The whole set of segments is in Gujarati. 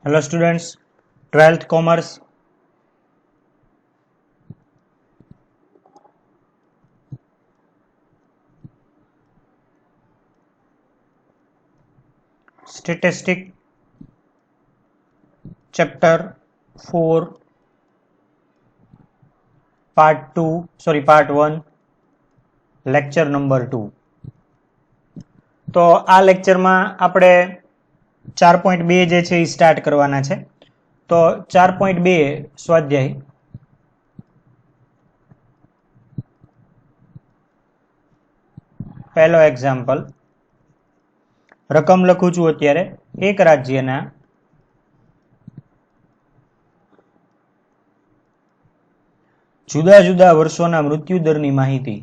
Hello students, 12th Commerce. Statistic Chapter 4 Part 1 Lecture number 2. તો આ લેક્ચરમાં આપણે 4.2 જે છે એ સ્ટાર્ટ કરવાના છે. તો 4.2 સ્વાધ્યાય. પહેલો એક્ઝામ્પલ. રકમ લખું છું અત્યારે. એક રાજ્યના જુદા જુદા વર્ષોના મૃત્યુ દરની માહિતી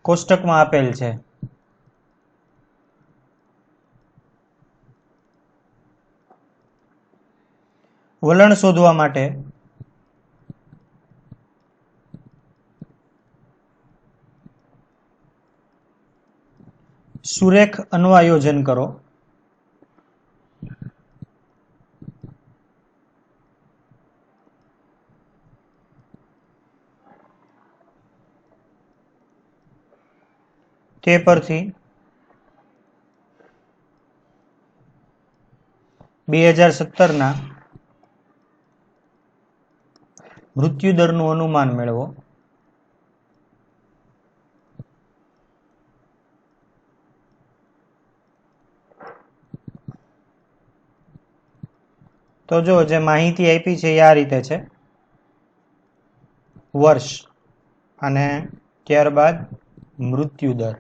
કોષ્ટકમાં આપેલ છે. વલણ શોધવા માટે સુરેખ અન્વયોજન કરો. તે પરથી 2017ના મૃત્યુદરનું અનુમાન મેળવો. તો જો જે માહિતી આપી છે એ આ રીતે છે. વર્ષ અને ત્યારબાદ મૃત્યુદર.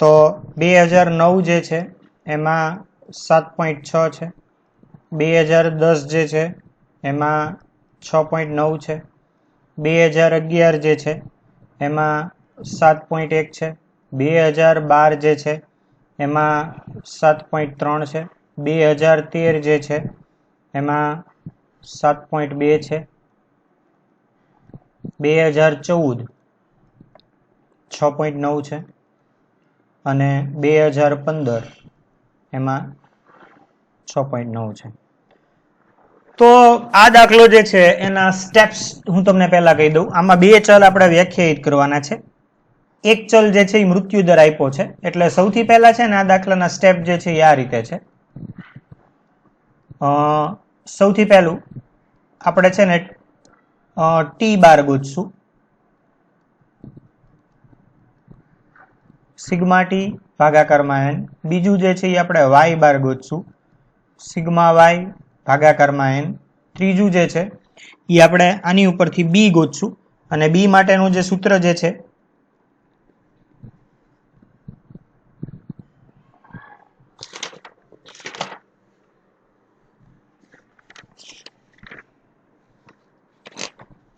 તો 2009 જે છે એમાં 7.6 છે. 2010 જે છે એમાં 6.9 છે. 2011 જે છે એમાં 7.1 છે. 2012 જે છે એમાં 7.3 છે. 2013 જે છે એમાં 7.2 છે. 2014 6.9 છે અને 2015 એમાં 6.9 છે. તો આ દાખલો જે છે એના સ્ટેપ્સ હું તમને પહેલા કહી દઉં. આમાં બે ચલ આપણે વ્યાખ્યાયિત કરવાના છે. એક ચલ જે છે એ મૃત્યુદર આપ્યો છે. એટલે સૌથી પહેલા છે ને આ દાખલાના સ્ટેપ જે છે એ આ રીતે છે. સૌથી પહેલું આપણે છે ને ટી બાર ગોતશું. સિગ્મા ટી ભાગાકારમાં એન. બીજું જે છે એ આપણે વાય બાર ગોતશું. સિગ્મા વાય ભાગાકારમાં એન. ત્રીજું જે છે એ આપણે આની ઉપરથી બી ગોતશું અને બી માટેનું જે સૂત્ર જે છે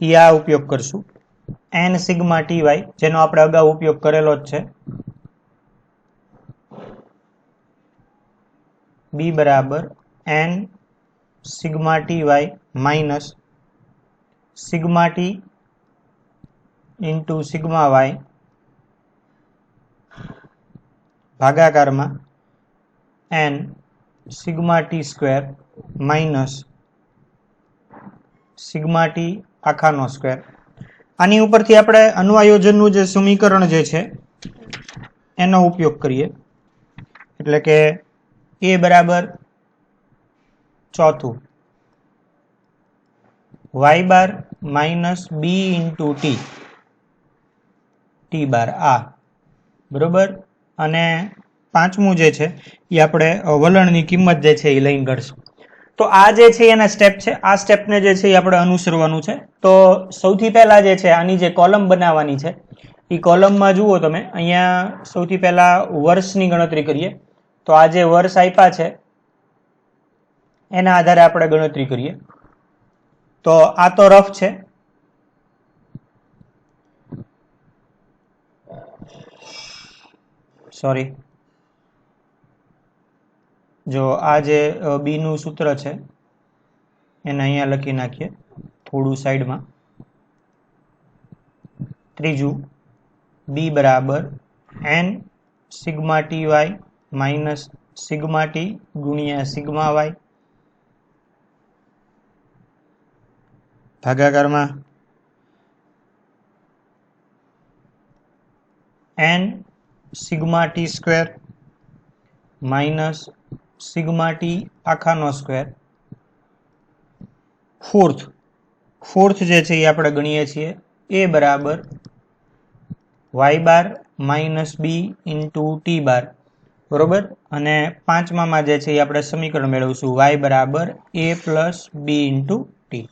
એ આ ઉપયોગ કરશું. એન સિગ્મા ટી વાય, જેનો આપણે અગાઉ ઉપયોગ કરેલો જ છે. બી બરાબર N sigma T Y minus sigma T into sigma Y ભાગાકારમાં N sigma T square minus sigma T આખાનો સ્ક્વેર. આની ઉપરથી આપણે અન્વયોજનનું જે સમીકરણ જે છે એનો ઉપયોગ કરીએ. એટલે કે એ બરાબર ચોથું Y bar minus B into T T બાર આ બરોબર. અને પાંચમું જે છે એ આપણે વલણની કિંમત જે છે એ લઈને ગણશું. તો આ જે છે એના સ્ટેપ છે. આ સ્ટેપને જે છે એ આપણે અનુસરવાનું છે. તો સૌથી પહેલા જે છે આની જે કોલમ બનાવવાની છે એ કોલમમાં જુઓ તમે, અહીંયા સૌથી પહેલા વર્ષની ગણતરી કરીએ. તો આ જે વર્ષ આપ્યા છે એના આધારે આપણે ગણતરી કરીએ. તો આ તો રફ છે. સોરી, જો આ જે બી નું સૂત્ર છે એને અહીંયા લખી નાખીએ થોડું સાઈડમાં. ત્રીજું બી બરાબર N sigma T Y minus sigma T ગુણ્યા સિગ્મા વાય ભાગાકારમાં N sigma T square minus sigma T આખાનો સ્ક્વેર. ફોર્થ જે છે એ આપણે ગણીએ છીએ એ બરાબર Y bar minus B into T bar, બરોબર. અને પાંચમામાં જે છે એ આપણે સમીકરણ મેળવશું વાય બરાબર એ પ્લસ બી ઇન્ટુ ટી.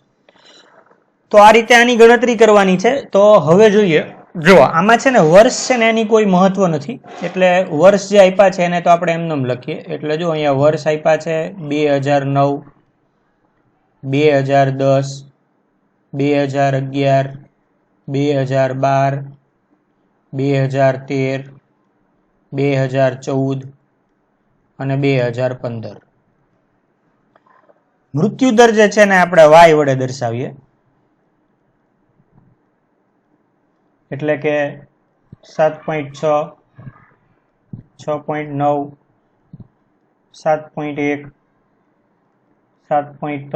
તો આ રીતે આની ગણતરી કરવાની છે. તો હવે જોઈએ, જો આમાં છે ને વર્ષ છે ને એની કોઈ મહત્વ નથી, એટલે વર્ષ જે આપ્યા છે એને તો આપણે એમને લખીએ. એટલે જો અહીંયા વર્ષ આપ્યા છે 2009, 2010, 2011, 2012, 2013, 2014 અને 2015. મૃત્યુદર જે છે ને આપણે વાય વડે દર્શાવીએ, એટલે કે 7.6, 6.9, 7.1, 7.3,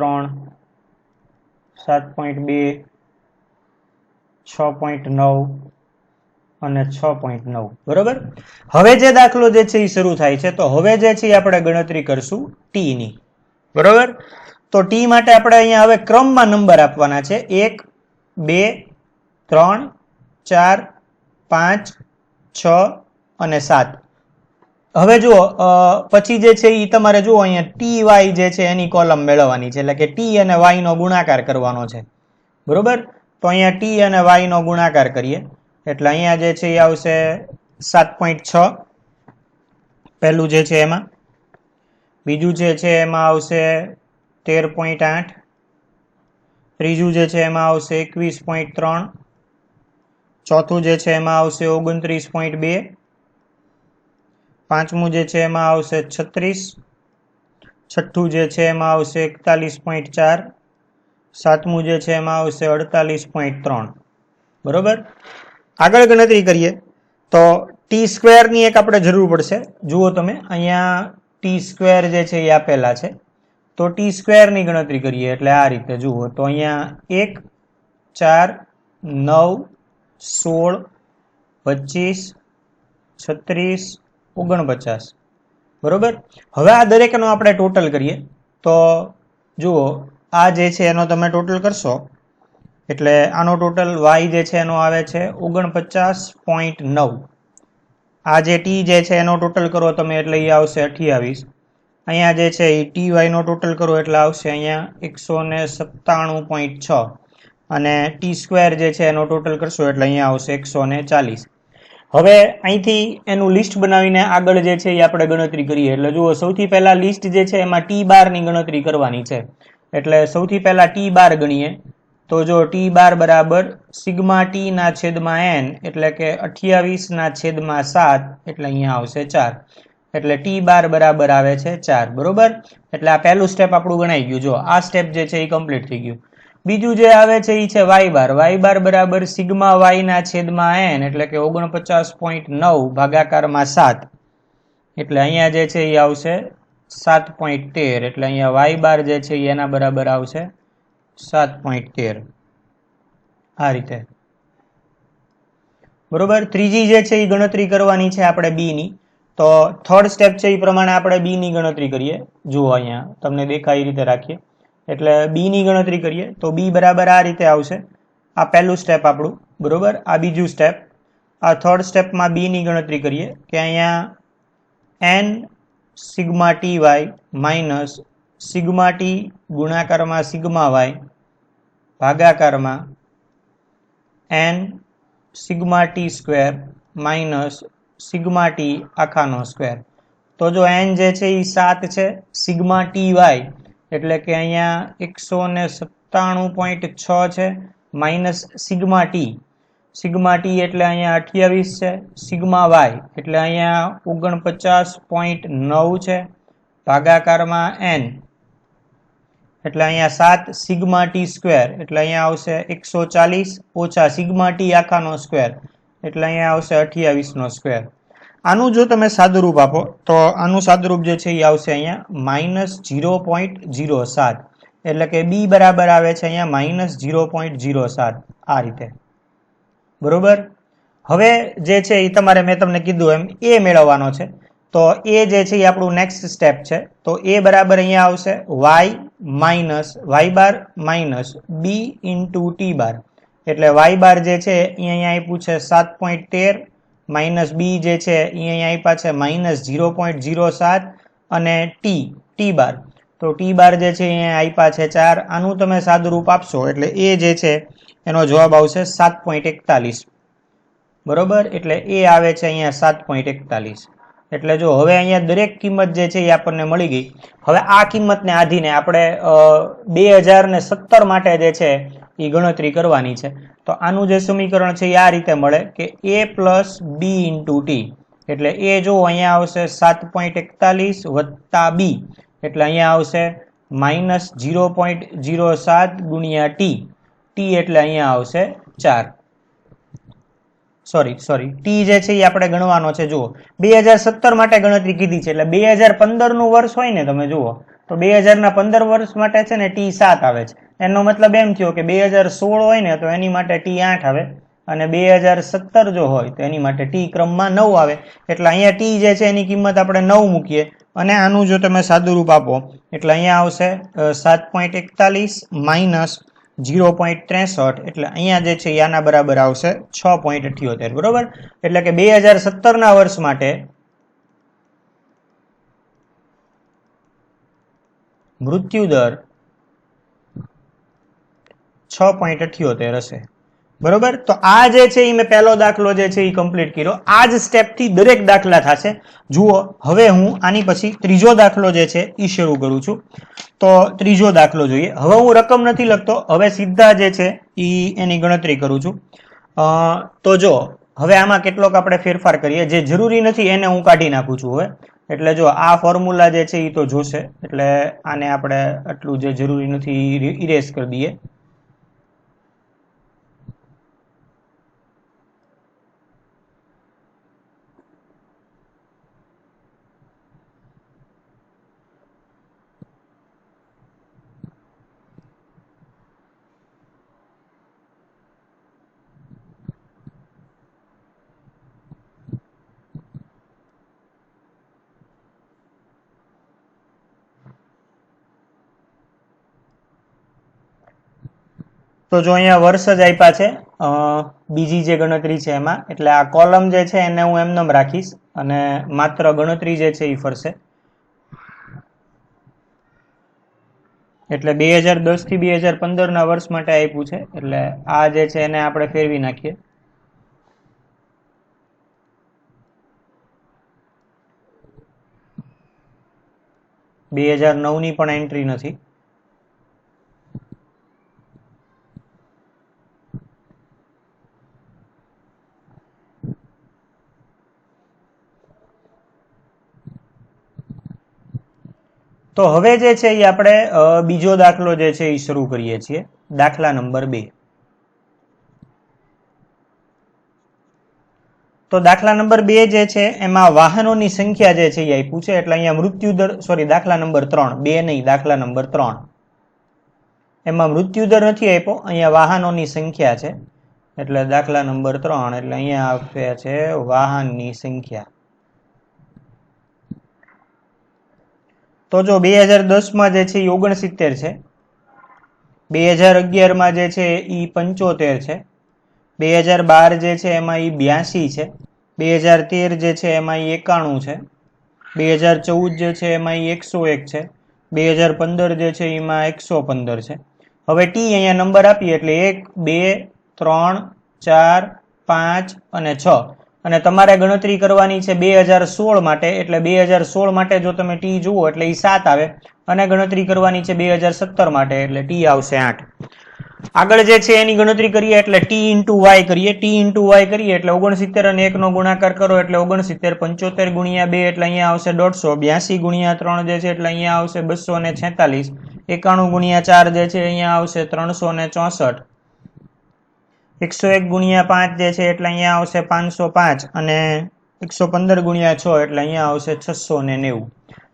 7.2, 6.9 અને 6.9, બરોબર. હવે જે દાખલો જે છે એ શરૂ થાય છે, તો હવે જે છે એ આપણે ગણતરી કરશું ટી ની, બરોબર. તો ટી માટે આપણે અહીંયા હવે ક્રમમાં નંબર આપવાના છે 1, 2, 3, 4, 5, 6 અને 7. હવે જુઓ પછી જે છે એ તમારે જુઓ અહીંયા ટી વાય જે છે એની કોલમ મેળવવાની છે, એટલે કે ટી અને વાય નો ગુણાકાર કરવાનો છે, બરોબર. તો અહીંયા ટી અને વાય નો ગુણાકાર કરીએ એટલે અહીંયા જે છે એ આવશે 7.6 પહેલું જે છે એમાં, બીજું જે છે એમાં આવશે 13.8, ત્રીજું જે છે એમાં આવશે 21.3, ચોથું જે છે એમાં આવશે 29.2, પાંચમું જે છે એમાં આવશે 36, છઠ્ઠું જે છે એમાં આવશે 41.4, સાતમું જે છે એમાં આવશે 48.3, બરોબર. આગળ ગણતરી કરીએ તો ટી સ્ક્વેરની એક આપણે જરૂર પડશે. જુઓ તમે અહીંયા ટી સ્ક્વેર જે છે એ આપેલા છે, તો ટી સ્ક્વેરની ગણતરી કરીએ એટલે આ રીતે જુઓ. તો અહીંયા 1, 4, 9, 16, 25, 36, 49, બરોબર. હવે આ દરેકનો આપણે ટોટલ કરીએ તો જુઓ આ જે છે એનો તમે ટોટલ કરશો એટલે આનો ટોટલ વાય જે છે એનો આવે છે 49.9. આ જે ટી જે છે એનો ટોટલ કરો તમે એટલે એ આવશે 28. અહીંયા જે છે એ ટી વાયનો ટોટલ કરો એટલે આવશે અહીંયા 197.6 અને ટી સ્ક્વેર જે છે એનો ટોટલ કરશો એટલે અહીંયા આવશે 140. હવે અહીંથી એનું લિસ્ટ બનાવીને આગળ જે છે એ આપણે ગણતરી કરીએ. એટલે જુઓ સૌથી પહેલા લિસ્ટ જે છે એમાં ટી બારની ગણતરી કરવાની છે, એટલે સૌથી પહેલા ટી બાર ગણીએ. તો જો ટી બાર બરાબર સિગ્મા ટી ના છેદમાં એન એટલે કે 28/7 એટલે અહીંયા આવશે 4, એટલે ટી બાર બરાબર આવે છે 4, બરોબર. એટલે આ પહેલું સ્ટેપ આપણું ગણાઈ ગયું. જો આ સ્ટેપ જે છે એ કમ્પ્લીટ થઈ ગયું. બીજું જે આવે છે એ છે વાય બાર. વાય બાર બરાબર સિગ્મા વાય ના છેદમાં એન એટલે કે 49.9 ભાગાકારમાં 7 એટલે અહીંયા જે છે એ આવશે 7.13, એટલે અહીંયા વાય બાર જે છે એના બરાબર આવશે 7.13, આ રીતે, બરોબર. ત્રીજી જે છે એ ગણતરી કરવાની છે આપણે બી ની. તો થર્ડ સ્ટેપ છે એ પ્રમાણે આપણે બી ની ગણતરી કરીએ. જુઓ અહીંયા તમને દેખાય એ રીતે રાખીએ એટલે બી ની ગણતરી કરીએ તો બી બરાબર આ રીતે આવશે. આ પહેલું સ્ટેપ આપણું, બરોબર. આ બીજું સ્ટેપ. આ થર્ડ સ્ટેપમાં બી ની ગણતરી કરીએ કે અહીંયા N sigma T Y minus sigma T ગુણાકારમાં સિગ્મા વાય ભાગાકારમાં N sigma T square minus sigma T આખાનો સ્ક્વેર. તો જો એન જે છે એ 7 છે, સિગ્મા ટી વાય એટલે કે અહીંયા 197.6 છે માઇનસ સિગ્મા ટી એટલે અહીંયા 28 છે, સિગ્મા વાય એટલે અહીંયા 49.9 છે ભાગાકારમાં એન એટલે અહીંયા 7 સિગ્મા ટી સ્ક્વેર એટલે અહીંયા આવશે 140 ઓછા સિગ્મા ટી આખાનો સ્ક્વેર એટલે અહીંયા આવશે 28 નો સ્ક્વેર. આનું જો તમે સાદુરૂપ આપો તો આનું સાદુરૂપ જે છે એ આવશે અહીંયા -0.07 એટલે કે બી બરાબર આવે છે અહીંયા -0.07 આ રીતે. બરોબર. હવે જે છે એ તમારે મેં તમને કીધું એમ એ મેળવવાનો છે. તો એ જે છે એ આપણું નેક્સ્ટ સ્ટેપ છે. તો એ બરાબર અહીંયા આવશે y બાર માઇનસ બી ઇન્ટુ ટી બાર એટલે y બાર જે છે એ અહીંયા આપ્યું છે 7.13 માઇનસ બી જે છે એ અહીંયા આપ્યા છે -0.07 અને ટી બાર તો ટી બાર જે છે અહીંયા આપ્યા છે 4. આનું તમે સાદુરૂપ આપશો એટલે એ જે છે એનો જવાબ આવશે 7.41. બરોબર. એટલે એ આવે છે અહીંયા 7.41. એટલે જો હવે અહીંયા દરેક કિંમત જે છે એ આપણને મળી ગઈ. હવે આ કિંમતને આધીને આપણે 2017 માટે જે છે એ ગણતરી કરવાની છે. તો આનું જે સમીકરણ છે એ આ રીતે મળે કે a plus B into T એટલે એ જો અહીંયા આવશે 7.41 વત્તા બી એટલે અહીંયા આવશે -0.07 ગુણ્યા ટી એટલે અહીંયા આવશે 4. સોરી ટી જે છે એ આપણે ગણવાનો છે. જુઓ 2017 માટે ગણતરી કીધી છે એટલે 2015 નું વર્ષ હોય ને તમે જુઓ તો 2015 વર્ષ માટે છે ને ટી 7 આવે છે. એનો મતલબ એમ થયો કે 2016 હોય ને તો એની માટે ટી 8 આવે અને 2017 જો હોય તો એની માટે ટી ક્રમમાં 9 આવે. એટલે અહીંયા ટી જે છે એની કિંમત આપણે 9 મૂકીએ અને આનું જો તમે સાદુરૂપ આપો એટલે અહીંયા આવશે 7.41 માઇનસ 0.63 એટલે અહીંયા જે છે આના બરાબર આવશે 6.78. બરોબર. એટલે કે 2017 ના વર્ષ માટે મૃત્યુ દર 6.78 હશે. બરોબર. તો આ જે છે એ મેં પહેલો દાખલો જે છે એ કમ્પ્લીટ કર્યો. આ જ સ્ટેપથી દરેક દાખલા થશે. જુઓ હવે હું આની પછી ત્રીજો દાખલો જે છે એ શરૂ કરું છું. તો ત્રીજો દાખલો જોઈએ. હવે હું રકમ નથી લખતો, હવે સીધા જે છે એ એની ગણતરી કરું છું. તો જો હવે આમાં કેટલોક આપણે ફેરફાર કરીએ. જે જરૂરી નથી એને હું કાઢી નાખું છું હવે. એટલે જો આ ફોર્મ્યુલા જે છે એ તો જોશે એટલે આને આપણે આટલું જે જરૂરી નથી ઇરેઝ કરી દઈએ. તો જો અહીંયા વર્ષ જ આપ્યા છે બીજી જે ગણતરી છે એમાં એટલે આ કોલમ જે છે એને હું એમનેમ રાખીશ અને માત્ર ગણતરી જે છે એ ફરશે. એટલે 2010 થી 2015 ના વર્ષ માટે આપ્યું છે એટલે આ જે છે એને આપણે ફેરવી નાખીએ. બે 2009 ની પણ એન્ટ્રી નથી. તો હવે જે છે એ આપણે બીજો દાખલો જે છે એ શરૂ કરીએ છીએ. દાખલા નંબર 2. તો દાખલા નંબર 2 જે છે એમાં વાહનોની સંખ્યા જે છે એ આપ્યું છે એટલે અહીંયા મૃત્યુદર દાખલા નંબર 3 2 નહીં દાખલા નંબર 3 એમાં મૃત્યુદર નથી આપ્યો, અહીંયા વાહનોની સંખ્યા છે એટલે દાખલા નંબર 3 એટલે અહીંયા આપ્યા છે વાહનની સંખ્યા. તો જો 2010 માં જે છે એ 69 છે, 2011 માં જે છે એ 75 છે, 2012 જે છે એમાં એ 82 છે, 2013 જે છે એમાં એ 91 છે, 2014 જે છે એમાં એ 101 છે, 2015 જે છે એમાં 115 છે. હવે ટી અહીંયા નંબર આપીએ એટલે 1 2 3 4 5 અને 6 અને તમારે ગણતરી કરવાની છે 2016 માટે એટલે 2016 માટે જો તમે ટી જુઓ એટલે એ 7 આવે અને ગણતરી કરવાની છે 2017 માટે એટલે ટી આવશે 8. આગળ જે છે એની ગણતરી કરીએ એટલે ટી ઇન્ટુ વાય કરીએ, ટી ઇન્ટુ વાય કરીએ એટલે 69 અને 1 નો ગુણાકાર કરો એટલે 69, 75 ગુણ્યા 2 એટલે અહીંયા આવશે 150, 82 ગુણ્યા 3 જે છે એટલે અહીંયા આવશે 246 91 ગુણ્યા 4 જે છે અહીંયા આવશે 364, 101 ગુણ્યા 5 જે છે એટલે અહીંયા આવશે 505 અને 115 ગુણ્યા 6 એટલે અહીંયા આવશે 690.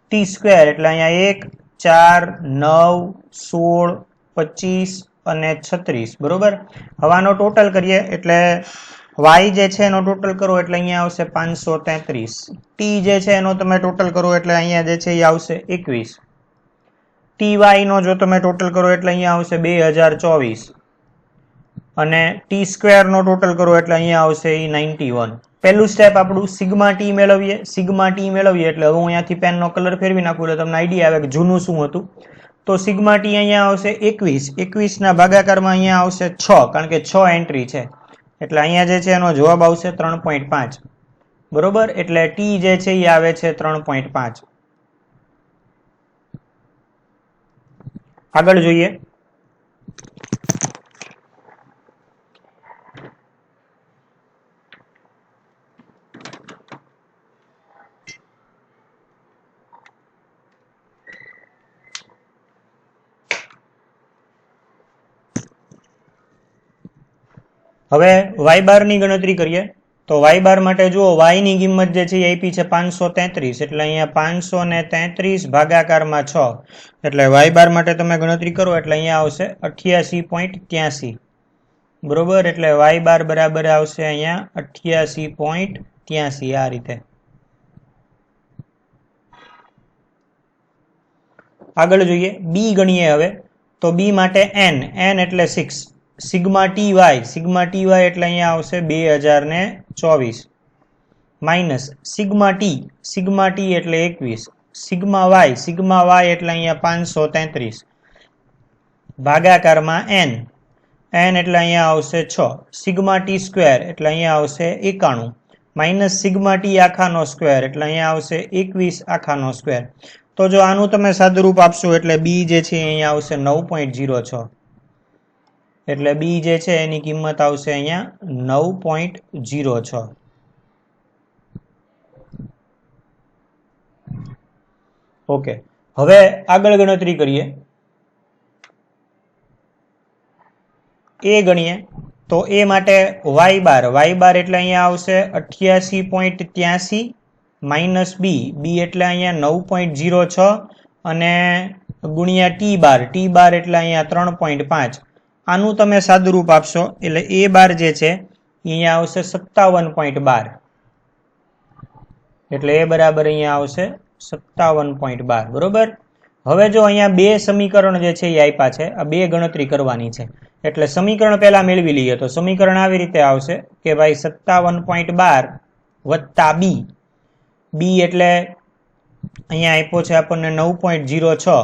ટી સ્ક્વેર એટલે અહીંયા 1, 4, 9, 16, 25 અને 36. બરોબર. હવે આનો ટોટલ કરીએ એટલે y જે છે એનો ટોટલ કરો એટલે અહીંયા આવશે 533. ટી જે છે એનો તમે ટોટલ કરો એટલે અહીંયા જે છે એ આવશે 21. ટી નો જો તમે ટોટલ કરો એટલે અહીંયા આવશે 2024 અને ટી સ્ક્વેર નો ટોટલ કરો એટલે અહીંયા આવશે 91. પહેલું સ્ટેપ આપણું સિગ્મા ટી મેળવીએ. સિગ્મા ટી મેળવીએ એટલે હવે હું અહીંયાથી પેનનો કલર ફેરવી નાખું એટલે તમને આઈડિયા આવે કે જૂનું શું હતું. તો સિગ્મા ટી અહીંયા આવશે 21. 21 ના ભાગાકારમાં અહીંયા આવશે 6 કારણ કે 6 એન્ટ્રી છે એટલે અહીંયા જે છે એનો જવાબ આવશે 3.5. બરોબર. એટલે ટી જે છે એ આવે છે 3.5. આગળ જોઈએ. હવે y બાર ની ગણતરી કરીએ તો y બાર માટે જુઓ y ની કિંમત જે છે એ આપી છે 533 એટલે અહીંયા 533 ભાગાકારમાં 6 એટલે y બાર માટે તમે ગણતરી કરો એટલે અહીંયા આવશે 88.83. બરોબર. એટલે y બાર બરાબર આવશે અહીંયા 88.83 આ રીતે. આગળ જોઈએ b ગણીએ હવે તો b માટે n એટલે 6. સિગ્મા ટી વાય એટલે અહીંયા આવશે 2024 માઇનસ સિગ્મા ટી એટલે 21. સિગ્મા વાય એટલે અહીંયા 533 ભાગાકારમાં n એટલે અહીંયા આવશે 6. સિગ્મા ટી સ્ક્વેર એટલે અહીંયા આવશે 91 માઇનસ સિગ્મા ટી આખાનો સ્ક્વેર એટલે અહીંયા આવશે 21 આખાનો સ્ક્વેર. તો જો આનું તમે સાદુરૂપ આપશો એટલે b જે છે અહીંયા આવશે 9.06 એટલે બી જે છે એની કિંમત આવશે અહીંયા 9.06. ઓકે. હવે આગળ ગણતરી કરીએ. એ ગણીએ તો એ માટે y બાર એટલે અહીંયા આવશે 88.83 માઇનસ બી એટલે અહીંયા 9.06 અને ગુણ્યા ટી બાર એટલે અહીંયા 3.5. આનું તમે સાદુરૂપ આપશો એટલે એ બાર જે છે અહીંયા આવશે 57.12 એટલે એ બરાબર અહીંયા આવશે 57.12. બરોબર. હવે જો અહીંયા બે સમીકરણ જે છે એ આપ્યા છે, આ બે ગણતરી કરવાની છે એટલે સમીકરણ પહેલા મેળવી લઈએ તો સમીકરણ આવી રીતે આવશે કે ભાઈ 57.12 વત્તા બી એટલે અહીંયા આપ્યો છે આપણને 9.06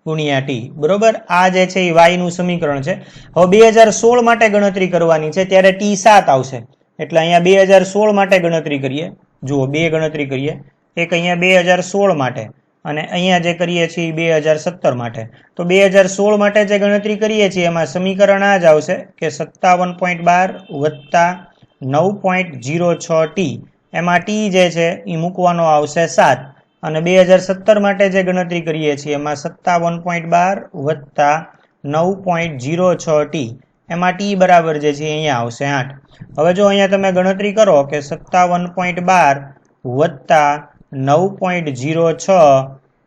ગુણ્યા ટી. બરોબર. આ જે છે એ y નું સમીકરણ છે. હવે 2016 માટે ગણતરી કરવાની છે ત્યારે ટી 7 આવશે એટલે અહીંયા 2016 માટે ગણતરી કરીએ. જુઓ બે ગણતરી કરીએ. એક અહીંયા 2016 માટે અને અહીંયા જે કરીએ છીએ 2017 માટે. તો 2016 માટે જે ગણતરી કરીએ છીએ એમાં સમીકરણ આ જ આવશે કે 57.12 વત્તા 9.06 ટી. એમાં ટી જે છે એ મૂકવાનો આવશે 7 અને 2017 માટે જે ગણતરી કરીએ છીએ એમાં 57.12 વત્તા 9.06 ટી. એમાં ટી બરાબર જે છે અહીંયા આવશે 8. હવે જો અહીંયા તમે ગણતરી કરો કે 57.12 વત્તા 9.06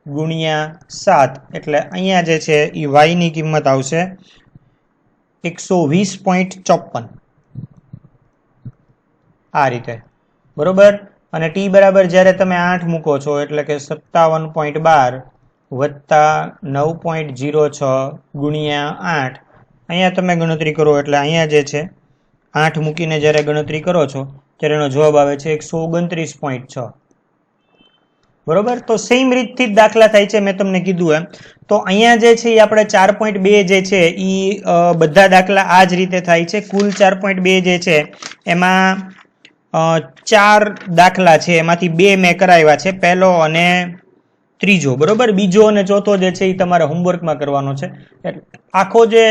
ગુણ્યા 7 એટલે અહીંયા જે છે એ y ની કિંમત આવશે 120.54 આ રીતે. બરોબર. અને ટી બરાબર જ્યારે તમે 8 મૂકો છો એટલે કે 57.12 વત્તા 9.06 ગુણ્યા 8 અહીંયા તમે ગણતરી કરો એટલે અહીંયા જે છે 8 મૂકીને જ્યારે ગણતરી કરો છો ત્યારે એનો જવાબ આવે છે 129.6. બરોબર. તો સેમ રીતથી જ દાખલા થાય છે મેં તમને કીધું એમ. તો અહીંયા જે છે એ આપણે 4.2 જે છે એ બધા દાખલા આ જ રીતે થાય છે. કુલ 4.2 જે છે એમાં 4 દાખલા છે એમાંથી 2 મેં કરાવ્યા છે, પહેલો અને ત્રીજો. બરોબર. બીજો અને ચોથો જે છે એ તમારે હોમવર્કમાં કરવાનો છે. આખો જે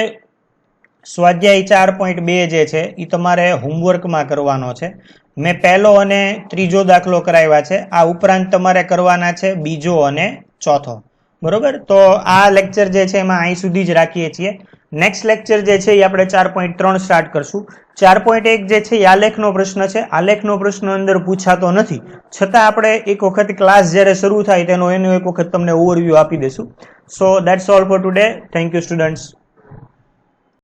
સ્વાધ્યાય 4.2 જે છે એ તમારે હોમવર્કમાં કરવાનો છે. મેં પહેલો અને ત્રીજો દાખલો કરાવ્યા છે. આ ઉપરાંત તમારે કરવાના છે બીજો અને ચોથો. બરોબર, તો આ લેક્ચર જે છે એમાં અહીં સુધી જ રાખીએ છીએ. નેક્સ્ટ લેક્ચર જે છે એ આપણે 4.3 સ્ટાર્ટ કરશું. 4.1 જે છે એ આલેખનો પ્રશ્ન છે. આલેખનો પ્રશ્ન અંદર પૂછાતો નથી, છતાં આપણે એક વખત ક્લાસ જ્યારે શરૂ થાય તેનો એક વખત તમને ઓવરવ્યૂ આપી દઈશું. સો that's all four today. Thank you students.